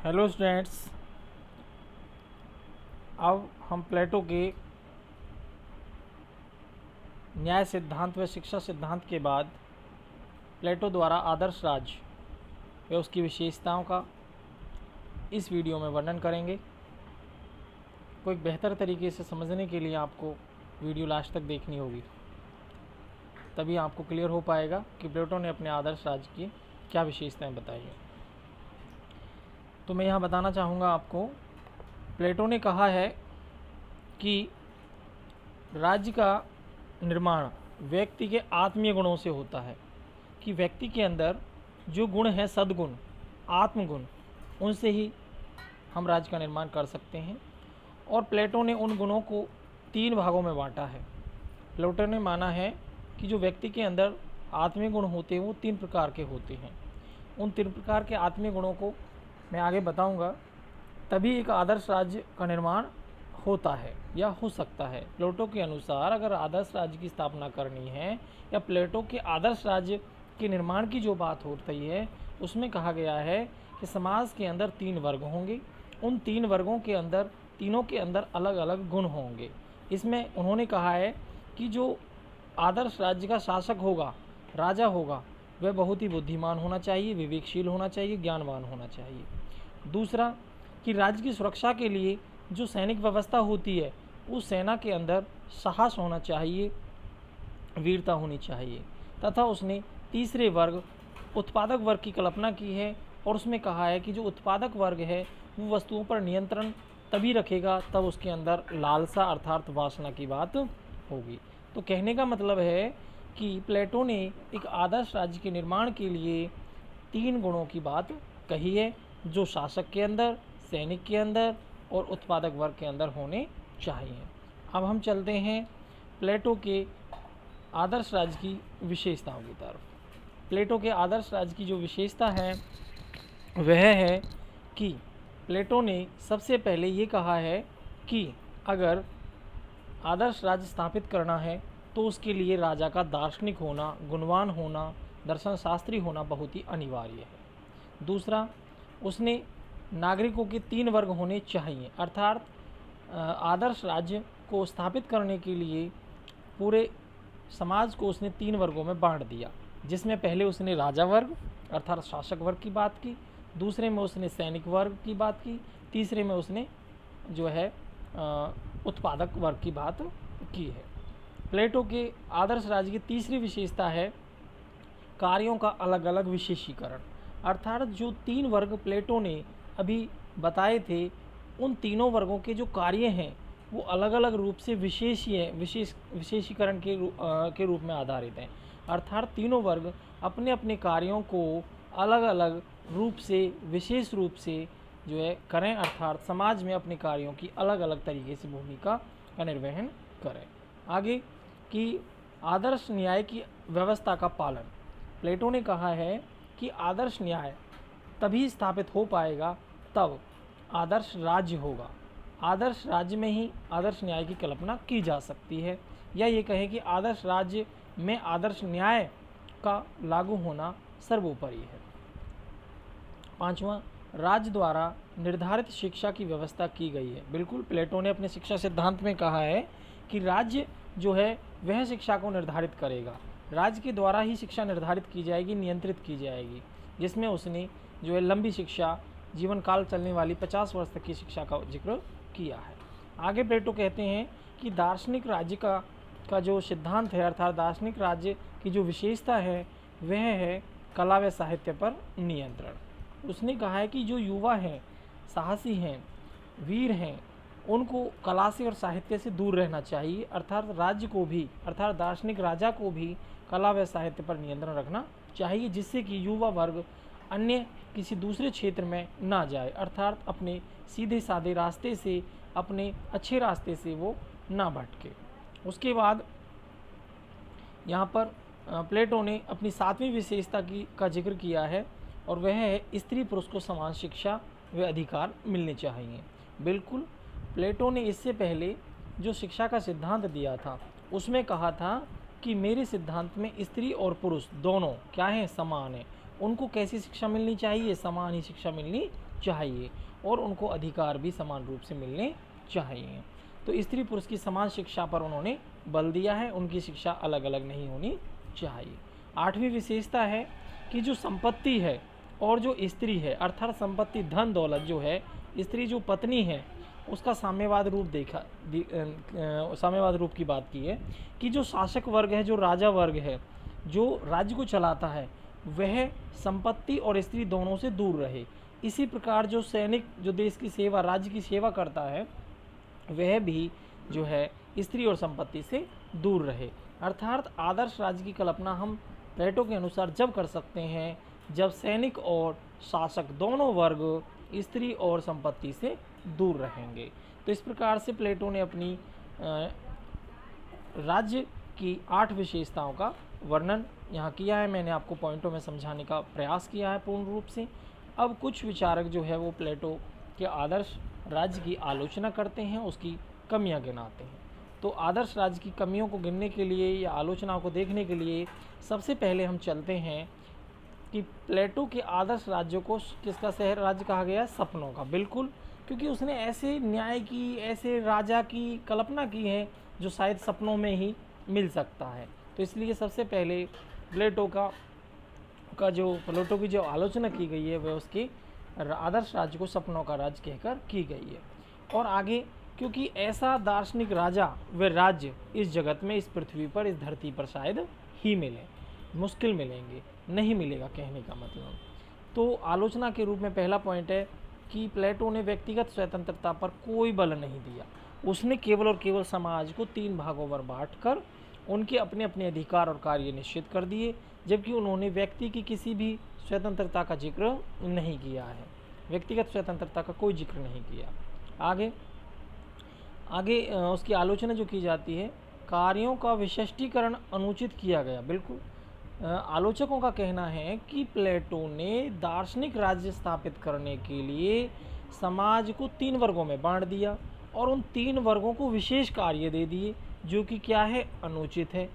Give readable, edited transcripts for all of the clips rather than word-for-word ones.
Hello students, अब हम प्लेटो के न्याय सिद्धांत व शिक्षा सिद्धांत के बाद प्लेटो द्वारा आदर्श राज्य व उसकी विशेषताओं का इस वीडियो में वर्णन करेंगे। को एक बेहतर तरीके से समझने के लिए आपको वीडियो लास्ट तक देखनी होगी, तभी आपको क्लियर हो पाएगा कि प्लेटो ने अपने आदर्श राज्य की क्या विशेषताएं बताई हैं। तो मैं यहाँ बताना चाहूँगा आपको, प्लेटो ने कहा है कि राज्य का निर्माण व्यक्ति के आत्मीय गुणों से होता है, कि व्यक्ति के अंदर जो गुण हैं, सद्गुण, आत्मगुण, उनसे ही हम राज्य का निर्माण कर सकते हैं। और प्लेटो ने उन गुणों को 3 भागों में बांटा है। प्लेटो ने माना है कि जो व्यक्ति के अंदर आत्मीय गुण होते हैं वो 3 प्रकार के होते हैं। उन 3 प्रकार के आत्मीय गुणों को मैं आगे बताऊंगा, तभी एक आदर्श राज्य का निर्माण होता है या हो सकता है। प्लेटो के अनुसार अगर आदर्श राज्य की स्थापना करनी है या प्लेटो के आदर्श राज्य के निर्माण की जो बात हो रही है, उसमें कहा गया है कि समाज के अंदर 3 वर्ग होंगे। उन 3 वर्गों के अंदर, तीनों के अंदर अलग अलग गुण होंगे। इसमें उन्होंने कहा है कि जो आदर्श राज्य का शासक होगा, राजा होगा, वह बहुत ही बुद्धिमान होना चाहिए, विवेकशील होना चाहिए, ज्ञानवान होना चाहिए। दूसरा, कि राज्य की सुरक्षा के लिए जो सैनिक व्यवस्था होती है, उस सेना के अंदर साहस होना चाहिए, वीरता होनी चाहिए। तथा उसने तीसरे वर्ग, उत्पादक वर्ग की कल्पना की है, और उसमें कहा है कि जो उत्पादक वर्ग है वो वस्तुओं पर नियंत्रण तभी रखेगा तब उसके अंदर लालसा अर्थात वासना की बात होगी। तो कहने का मतलब है कि प्लेटो ने एक आदर्श राज्य के निर्माण के लिए 3 गुणों की बात कही है, जो शासक के अंदर, सैनिक के अंदर और उत्पादक वर्ग के अंदर होने चाहिए। अब हम चलते हैं प्लेटो के आदर्श राज्य की विशेषताओं की तरफ। प्लेटो के आदर्श राज्य की जो विशेषता है वह है कि प्लेटो ने सबसे पहले ये कहा है कि अगर आदर्श राज्य स्थापित करना है तो उसके लिए राजा का दार्शनिक होना, गुणवान होना, दर्शन शास्त्री होना बहुत ही अनिवार्य है। दूसरा, उसने नागरिकों के 3 वर्ग होने चाहिए, अर्थात आदर्श राज्य को स्थापित करने के लिए पूरे समाज को उसने 3 वर्गों में बांट दिया, जिसमें पहले उसने राजा वर्ग अर्थात शासक वर्ग की बात की, दूसरे में उसने सैनिक वर्ग की बात की, तीसरे में उसने जो है उत्पादक वर्ग की बात की है। प्लेटो के आदर्श राज्य की तीसरी विशेषता है कार्यों का अलग अलग विशेषीकरण, अर्थात जो 3 वर्ग प्लेटो ने अभी बताए थे, उन तीनों वर्गों के जो कार्य हैं वो अलग अलग रूप से विशेषीकरण के रूप में आधारित हैं। अर्थात तीनों वर्ग अपने अपने कार्यों को अलग अलग रूप से, विशेष रूप से जो है करें, अर्थात समाज में अपने कार्यों की अलग अलग तरीके से भूमिका का निर्वहन करें। आगे कि आदर्श न्याय की व्यवस्था का पालन। प्लेटो ने कहा है कि आदर्श न्याय तभी स्थापित हो पाएगा तब आदर्श राज्य होगा। आदर्श राज्य में ही आदर्श न्याय की कल्पना की जा सकती है, या ये कहें कि आदर्श राज्य में आदर्श न्याय का लागू होना सर्वोपरि है। 5वां, राज्य द्वारा निर्धारित शिक्षा की व्यवस्था की गई है। बिल्कुल, प्लेटो ने अपने शिक्षा सिद्धांत में कहा है कि राज्य जो है वह शिक्षा को निर्धारित करेगा, राज्य के द्वारा ही शिक्षा निर्धारित की जाएगी, नियंत्रित की जाएगी, जिसमें उसने जो है लंबी शिक्षा, जीवन काल चलने वाली 50 वर्ष तक की शिक्षा का जिक्र किया है। आगे प्लेटो कहते हैं कि दार्शनिक राज्य का जो सिद्धांत है, अर्थात दार्शनिक राज्य की जो विशेषता है वह है कला व साहित्य पर नियंत्रण। उसने कहा है कि जो युवा हैं, साहसी हैं, वीर हैं, उनको कला से और साहित्य से दूर रहना चाहिए, अर्थात राज्य को भी, अर्थात दार्शनिक राजा को भी कला व साहित्य पर नियंत्रण रखना चाहिए, जिससे कि युवा वर्ग अन्य किसी दूसरे क्षेत्र में ना जाए, अर्थात अपने सीधे साधे रास्ते से, अपने अच्छे रास्ते से वो ना भटके। उसके बाद यहाँ पर प्लेटो ने अपनी 7वीं विशेषता का जिक्र किया है, और वह है स्त्री पुरुष को समान शिक्षा व अधिकार मिलने चाहिए। बिल्कुल, प्लेटो ने इससे पहले जो शिक्षा का सिद्धांत दिया था उसमें कहा था कि मेरे सिद्धांत में स्त्री और पुरुष दोनों क्या हैं, समान हैं। उनको कैसी शिक्षा मिलनी चाहिए, समान ही शिक्षा मिलनी चाहिए और उनको अधिकार भी समान रूप से मिलने चाहिए। तो स्त्री पुरुष की समान शिक्षा पर उन्होंने बल दिया है, उनकी शिक्षा अलग अलग नहीं होनी चाहिए। 8वीं विशेषता है कि जो संपत्ति है और जो स्त्री है, अर्थात संपत्ति धन दौलत जो है, स्त्री जो पत्नी है उसका साम्यवाद रूप साम्यवाद रूप की बात की है कि जो शासक वर्ग है, जो राजा वर्ग है, जो राज्य को चलाता है, वह संपत्ति और स्त्री दोनों से दूर रहे। इसी प्रकार जो सैनिक जो देश की सेवा, राज्य की सेवा करता है, वह भी जो है स्त्री और संपत्ति से दूर रहे। अर्थात आदर्श राज्य की कल्पना हम प्लेटो के अनुसार जब कर सकते हैं जब सैनिक और शासक दोनों वर्ग स्त्री और संपत्ति से दूर रहेंगे। तो इस प्रकार से प्लेटो ने अपनी राज्य की 8 विशेषताओं का वर्णन यहाँ किया है। मैंने आपको पॉइंटों में समझाने का प्रयास किया है पूर्ण रूप से। अब कुछ विचारक जो है वो प्लेटो के आदर्श राज्य की आलोचना करते हैं, उसकी कमियां गिनाते हैं। तो आदर्श राज्य की कमियों को गिनने के लिए या आलोचनाओं को देखने के लिए सबसे पहले हम चलते हैं कि प्लेटो के आदर्श राज्यों को किसका शहर राज्य कहा गया? सपनों का। बिल्कुल, क्योंकि उसने ऐसे न्याय की, ऐसे राजा की कल्पना की है जो शायद सपनों में ही मिल सकता है। तो इसलिए सबसे पहले प्लेटो की जो आलोचना की गई है वह उसके आदर्श राज्य को सपनों का राज्य कहकर की गई है। और आगे, क्योंकि ऐसा दार्शनिक राजा व राज्य इस जगत में, इस पृथ्वी पर, इस धरती पर शायद ही मिले, मुश्किल मिलेंगे, नहीं मिलेगा कहने का मतलब। तो आलोचना के रूप में पहला पॉइंट है कि प्लेटो ने व्यक्तिगत स्वतंत्रता पर कोई बल नहीं दिया। उसने केवल और केवल समाज को 3 भागों में बांटकर उनके अपने अपने अधिकार और कार्य निश्चित कर दिए, जबकि उन्होंने व्यक्ति की किसी भी स्वतंत्रता का जिक्र नहीं किया है। व्यक्तिगत स्वतंत्रता का कोई जिक्र नहीं किया। आगे उसकी आलोचना जो की जाती है, कार्यों का विशिष्टीकरण अनुचित किया गया। बिल्कुल, आलोचकों का कहना है कि प्लेटो ने दार्शनिक राज्य स्थापित करने के लिए समाज को 3 वर्गों में बांट दिया और उन 3 वर्गों को विशेष कार्य दे दिए, जो कि क्या है? अनुचित है,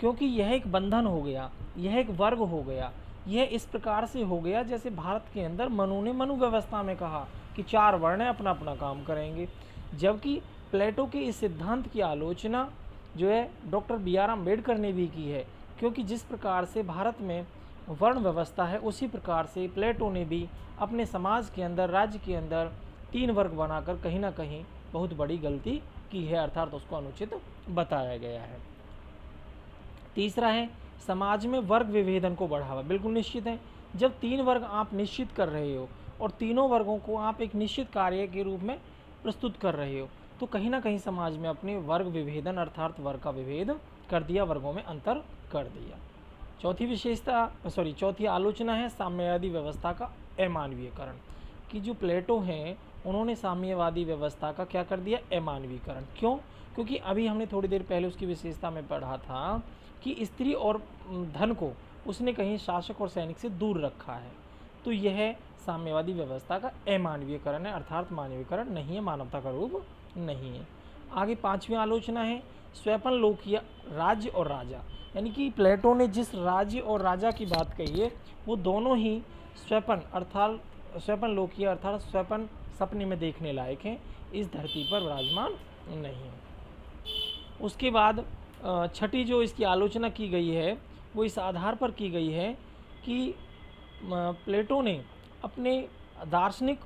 क्योंकि यह एक बंधन हो गया, यह एक वर्ग हो गया। यह इस प्रकार से हो गया जैसे भारत के अंदर मनु ने मनु व्यवस्था में कहा कि 4 वर्ण अपना अपना काम करेंगे। जबकि प्लेटो के इस सिद्धांत की आलोचना जो है डॉक्टर BR अम्बेडकर ने भी की है, क्योंकि जिस प्रकार से भारत में वर्ण व्यवस्था है उसी प्रकार से प्लेटो ने भी अपने समाज के अंदर, राज्य के अंदर 3 वर्ग बनाकर कहीं ना कहीं बहुत बड़ी गलती की है, अर्थात उसको अनुचित बताया गया है। तीसरा है समाज में वर्ग विभेदन को बढ़ावा। बिल्कुल निश्चित है, जब 3 वर्ग आप निश्चित कर रहे हो और तीनों वर्गों को आप एक निश्चित कार्य के रूप में प्रस्तुत कर रहे हो, तो कहीं ना कहीं समाज में अपने वर्ग विभेदन अर्थात वर्ग का विभेद कर दिया, वर्गों में अंतर कर दिया। चौथी आलोचना है साम्यवादी व्यवस्था का अमानवीयकरण, कि जो प्लेटो हैं उन्होंने साम्यवादी व्यवस्था का क्या कर दिया? अमानवीयकरण। क्यों? क्योंकि अभी हमने थोड़ी देर पहले उसकी विशेषता में पढ़ा था कि स्त्री और धन को उसने कहीं शासक और सैनिक से दूर रखा है। तो यह साम्यवादी व्यवस्था का अमानवीयकरण है, अर्थात मानवीयकरण नहीं है, मानवता का रूप नहीं है। आगे 5वीं आलोचना है स्वैपन लोकीय राज्य और राजा, यानी कि प्लेटो ने जिस राज्य और राजा की बात कही है वो दोनों ही स्वैपन लोकीय अर्थात स्वैपन सपने में देखने लायक हैं, इस धरती पर विराजमान नहीं है। उसके बाद 6ठी जो इसकी आलोचना की गई है वो इस आधार पर की गई है कि प्लेटो ने अपने दार्शनिक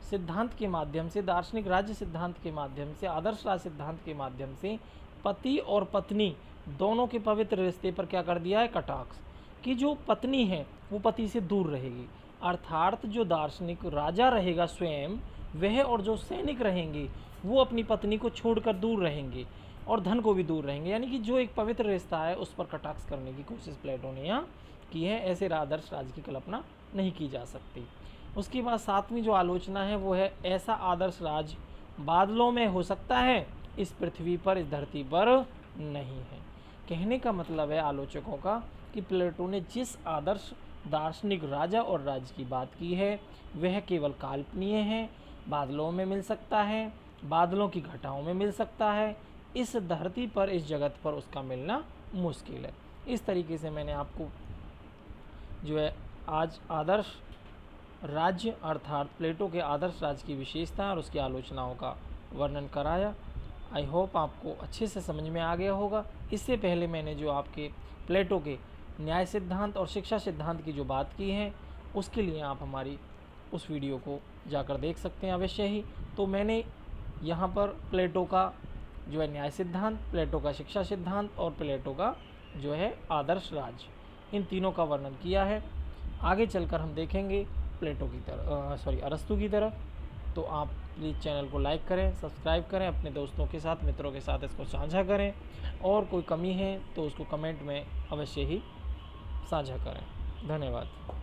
सिद्धांत के माध्यम से, दार्शनिक राज्य सिद्धांत के माध्यम से, आदर्श राज्य सिद्धांत के माध्यम से पति और पत्नी दोनों के पवित्र रिश्ते पर क्या कर दिया है? कटाक्ष, कि जो पत्नी है वो पति से दूर रहेगी, अर्थात जो दार्शनिक राजा रहेगा स्वयं वह और जो सैनिक रहेंगे वो अपनी पत्नी को छोड़कर दूर रहेंगे और धन को भी दूर रहेंगे, यानी कि जो एक पवित्र रिश्ता है उस पर कटाक्ष करने की कोशिश प्लेटो ने यहाँ की है। ऐसे आदर्श राज्य की कल्पना नहीं की जा सकती। उसके बाद 7वीं जो आलोचना है वो है ऐसा आदर्श राज्य बादलों में हो सकता है, इस पृथ्वी पर, इस धरती पर नहीं है। कहने का मतलब है आलोचकों का कि प्लेटो ने जिस आदर्श दार्शनिक राजा और राज्य की बात की है वह केवल काल्पनीय है, बादलों में मिल सकता है, बादलों की घटाओं में मिल सकता है, इस धरती पर, इस जगत पर उसका मिलना मुश्किल है। इस तरीके से मैंने आपको जो है आज आदर्श राज्य अर्थात प्लेटो के आदर्श राज्य की विशेषता और उसकी आलोचनाओं का वर्णन कराया। आई होप आपको अच्छे से समझ में आ गया होगा। इससे पहले मैंने जो आपके प्लेटो के न्याय सिद्धांत और शिक्षा सिद्धांत की जो बात की है, उसके लिए आप हमारी उस वीडियो को जाकर देख सकते हैं अवश्य ही। तो मैंने यहाँ पर प्लेटो का जो है न्याय सिद्धांत, प्लेटो का शिक्षा सिद्धांत और प्लेटो का जो है आदर्श राज्य, इन तीनों का वर्णन किया है। आगे चलकर हम देखेंगे प्लेटो की तरफ, अरस्तु की तरफ। तो आप प्लीज़ चैनल को लाइक करें, सब्सक्राइब करें, अपने दोस्तों के साथ, मित्रों के साथ इसको साझा करें, और कोई कमी है तो उसको कमेंट में अवश्य ही साझा करें। धन्यवाद।